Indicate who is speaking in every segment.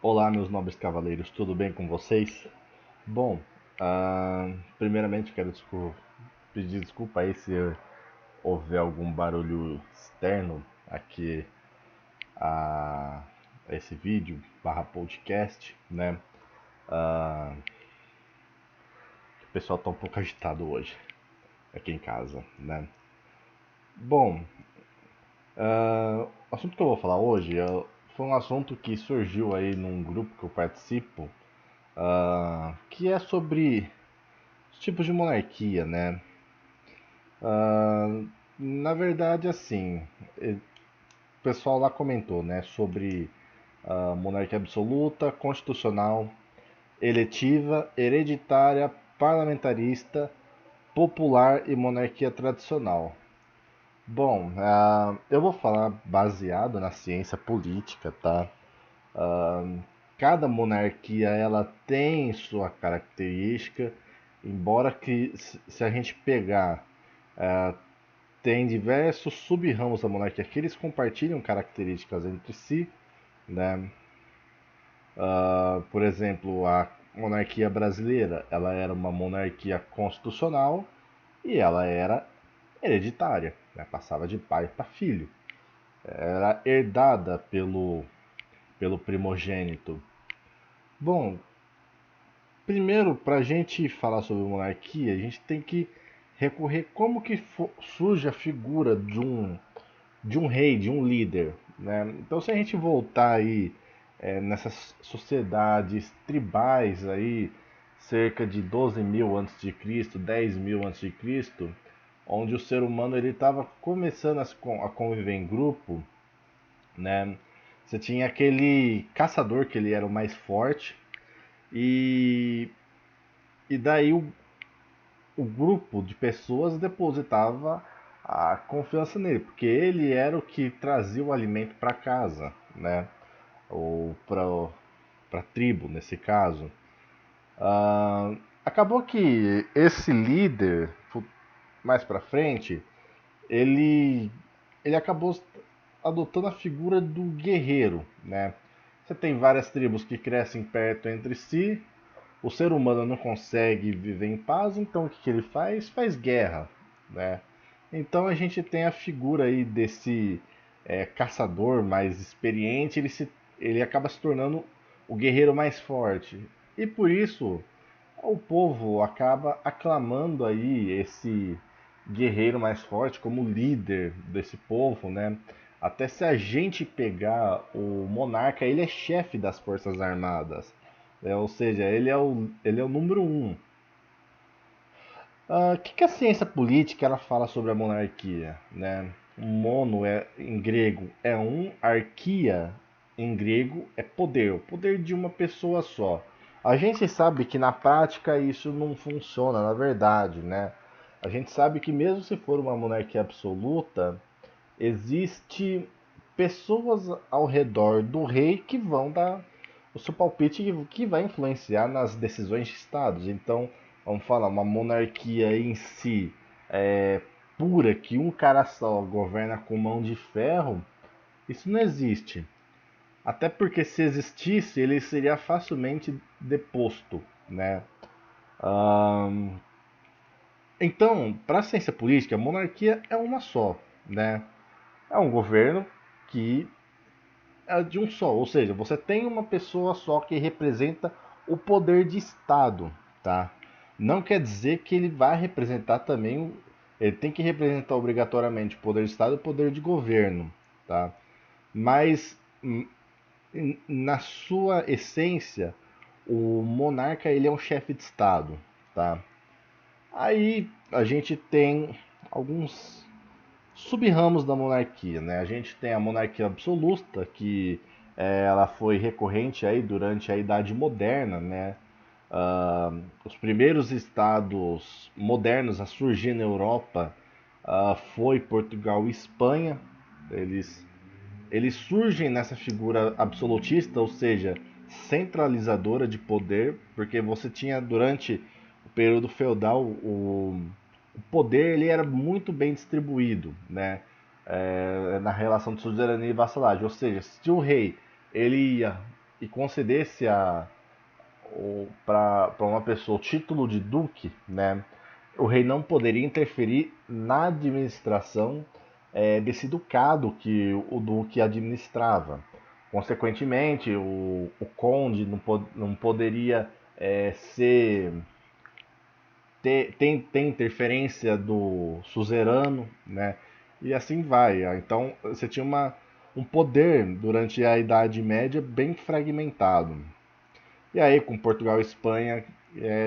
Speaker 1: Olá, meus nobres cavaleiros, tudo bem com vocês? Bom, primeiramente quero pedir desculpa aí se houver algum barulho externo aqui a esse vídeo barra podcast, né? Ah, o pessoal tá um pouco agitado hoje aqui em casa, né? Bom, o assunto que eu vou falar hoje foi um assunto que surgiu aí num grupo que eu participo, que é sobre os tipos de monarquia, né? Ah, Na verdade, assim, o pessoal lá comentou, né, sobre monarquia absoluta, constitucional, eletiva, hereditária, parlamentarista, popular e monarquia tradicional. Bom, eu vou falar baseado na ciência política, tá? Ah, Cada monarquia ela tem sua característica, embora que se a gente pegar tem diversos sub-ramos da monarquia que eles compartilham características entre si, né? Por exemplo, a monarquia brasileira, ela era uma monarquia constitucional e ela era hereditária, né? Passava de pai para filho, era herdada pelo primogênito. Bom, primeiro, para a gente falar sobre monarquia, a gente tem que recorrer como que surge a figura de um rei, de um líder, né? Então, se a gente voltar aí nessas sociedades tribais aí, cerca de 12.000 antes de Cristo, 10.000 antes de Cristo, onde o ser humano ele estava começando a conviver em grupo, né? Você tinha aquele caçador que ele era o mais forte e, e daí o grupo de pessoas depositava a confiança nele, porque ele era o que trazia o alimento para casa, né? Ou para a tribo, nesse caso. Acabou que esse líder, mais para frente, ele, ele acabou adotando a figura do guerreiro, né? Você tem várias tribos que crescem perto entre si, o ser humano não consegue viver em paz, então o que ele faz? Faz guerra, né? Então a gente tem a figura aí desse caçador mais experiente, ele acaba se tornando o guerreiro mais forte. E por isso o povo acaba aclamando aí esse guerreiro mais forte como líder desse povo, né? Até se a gente pegar o monarca, ele é chefe das Forças Armadas. Ou seja, ele é o número um. O que a ciência política ela fala sobre a monarquia, né? Mono em grego é um, arquia em grego é poder, o poder de uma pessoa só. A gente sabe que na prática isso não funciona, na verdade, né? A gente sabe que mesmo se for uma monarquia absoluta, existe pessoas ao redor do rei que vão dar o seu palpite que vai influenciar nas decisões de estados. Então, vamos falar, uma monarquia em si pura, que um cara só governa com mão de ferro, isso não existe. Até porque se existisse, ele seria facilmente deposto, né? Ahn, então, para a ciência política, a monarquia é uma só, né? É um governo que é de um só, ou seja, você tem uma pessoa só que representa o poder de Estado, tá? Não quer dizer que ele vai representar também, ele tem que representar obrigatoriamente o poder de Estado e o poder de governo, tá? Mas na sua essência, o monarca ele é um chefe de Estado, tá? Aí a gente tem alguns sub-ramos da monarquia, né? A gente tem a monarquia absoluta, que ela foi recorrente aí durante a Idade Moderna, né? Os primeiros estados modernos a surgir na Europa foi Portugal e Espanha. Eles, eles surgem nessa figura absolutista, ou seja, centralizadora de poder, porque você tinha durante o período feudal o poder ele era muito bem distribuído, né? Na relação de suzerania e vassalagem. Ou seja, se o rei ele ia e concedesse para uma pessoa o título de duque, né, o rei não poderia interferir na administração desse ducado que o duque administrava. Consequentemente, o conde não poderia ser ter interferência do suzerano, né? E assim vai. Então você tinha um poder durante a Idade Média bem fragmentado. E aí, com Portugal e Espanha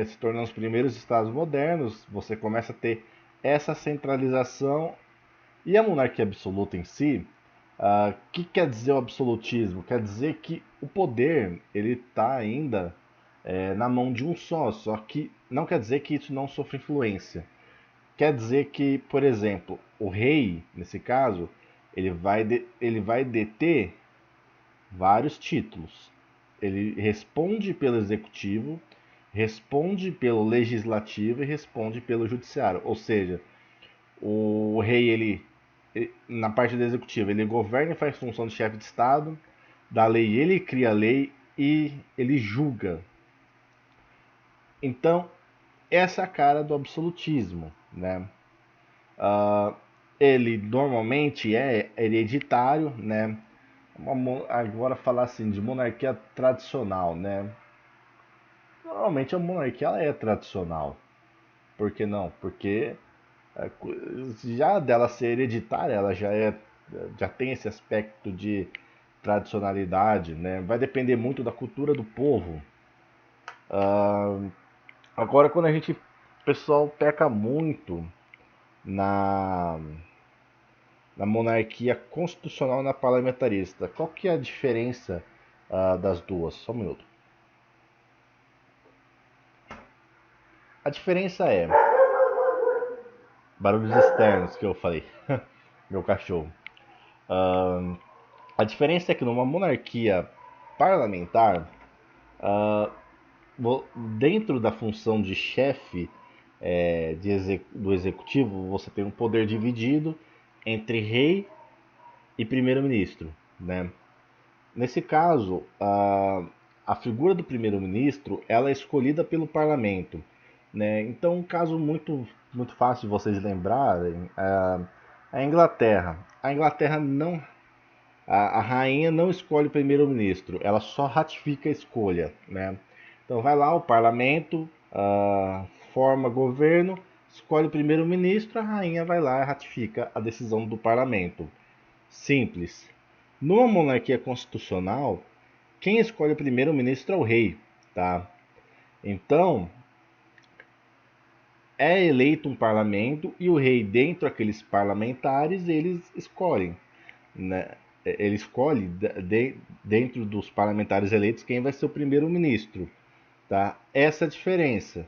Speaker 1: se tornando os primeiros estados modernos, você começa a ter essa centralização e a monarquia absoluta em si. O que quer dizer o absolutismo? Quer dizer que o poder ele está ainda na mão de um só que não quer dizer que isso não sofre influência. Quer dizer que, por exemplo, o rei, nesse caso, ele vai deter vários títulos. Ele responde pelo executivo, responde pelo legislativo e responde pelo judiciário. Ou seja, o rei, na parte do executivo, ele governa e faz função de chefe de Estado, da lei ele cria a lei e ele julga. Então, essa é a cara do absolutismo, né? Uh, ele normalmente é hereditário, né? Agora falar assim de monarquia tradicional, né? Normalmente a monarquia ela é tradicional. Por que não? Porque já dela ser hereditária, ela já tem esse aspecto de tradicionalidade, né? Vai depender muito da cultura do povo. Agora, quando o pessoal peca muito na na monarquia constitucional e na parlamentarista. Qual que é a diferença das duas? Só um minuto. A diferença é barulhos externos que eu falei, meu cachorro. Uh, a diferença é que numa monarquia parlamentar, uh, dentro da função de chefe do executivo, você tem um poder dividido entre rei e primeiro-ministro, né? Nesse caso, a figura do primeiro-ministro ela é escolhida pelo parlamento, né? Então, um caso muito fácil de vocês lembrarem é a Inglaterra. A Inglaterra não, a rainha não escolhe o primeiro-ministro, ela só ratifica a escolha, né? Então, vai lá o parlamento, forma governo, escolhe o primeiro-ministro, a rainha vai lá e ratifica a decisão do parlamento. Simples. Numa monarquia constitucional, quem escolhe o primeiro-ministro é o rei, tá? Então, é eleito um parlamento e o rei, dentro daqueles parlamentares, eles escolhem, né? Ele escolhe dentro dos parlamentares eleitos quem vai ser o primeiro-ministro, tá? Essa é a diferença.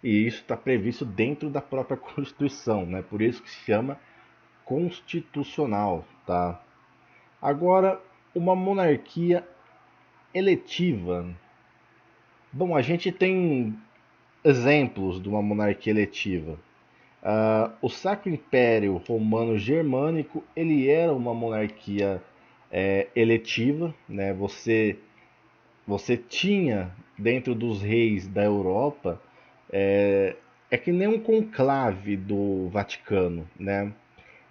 Speaker 1: E isso está previsto dentro da própria Constituição, né? Por isso que se chama constitucional, tá? Agora, uma monarquia eletiva. Bom, a gente tem exemplos de uma monarquia eletiva. O Sacro Império Romano Germânico ele era uma monarquia eletiva, né? Você tinha dentro dos reis da Europa é que nem um conclave do Vaticano, né?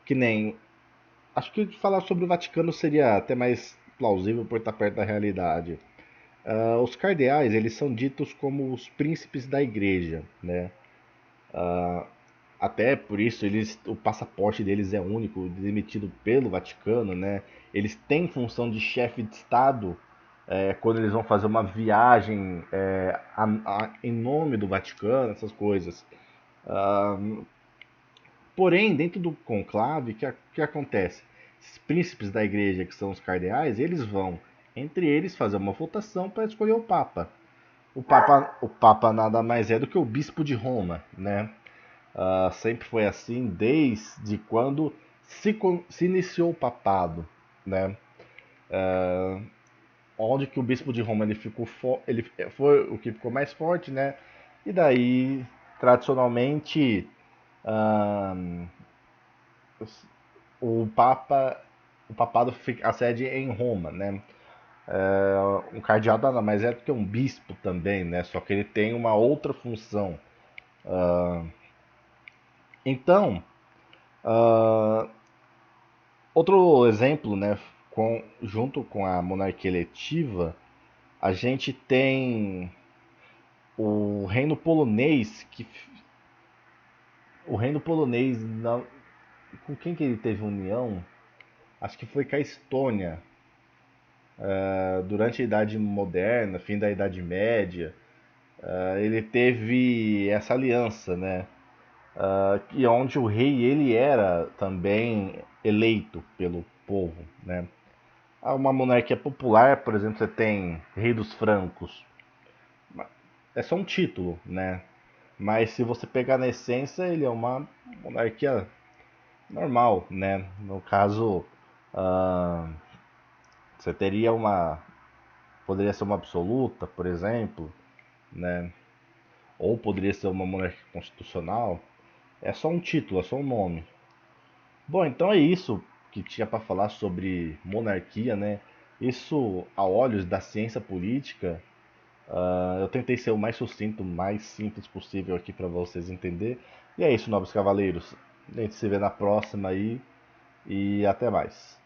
Speaker 1: Que nem acho que falar sobre o Vaticano seria até mais plausível por estar perto da realidade. Os cardeais, eles são ditos como os príncipes da igreja, né? Até por isso o passaporte deles é único, emitido pelo Vaticano, né? Eles têm função de chefe de Estado quando eles vão fazer uma viagem em nome do Vaticano, essas coisas. Porém, dentro do conclave, que acontece? Os príncipes da igreja, que são os cardeais, eles vão, entre eles, fazer uma votação para escolher o Papa. O Papa nada mais é do que o Bispo de Roma, né? Sempre foi assim desde quando se iniciou o papado, né? Onde que o Bispo de Roma ele foi o que ficou mais forte, né? E daí, tradicionalmente, o Papa o papado a sede em Roma, né? Um cardeal nada mais é do que um bispo também, né? Só que ele tem uma outra função. Então, uh, outro exemplo, né? Junto com a monarquia eletiva, a gente tem o reino polonês, o reino polonês, com quem que ele teve união? Acho que foi com a Estônia, durante a Idade Moderna, fim da Idade Média. Ele teve essa aliança, né? E onde o rei ele era também eleito pelo povo, né? Uma monarquia popular, por exemplo, você tem Rei dos Francos, é só um título, né? Mas se você pegar na essência, ele é uma monarquia normal, né? No caso, ah, você teria poderia ser uma absoluta, por exemplo, né? Ou poderia ser uma monarquia constitucional. É só um título, é só um nome. Bom, então é isso que tinha para falar sobre monarquia, né? Isso, a olhos da ciência política, eu tentei ser o mais sucinto, mais simples possível aqui para vocês entenderem. E é isso, nobres cavaleiros. A gente se vê na próxima aí e até mais.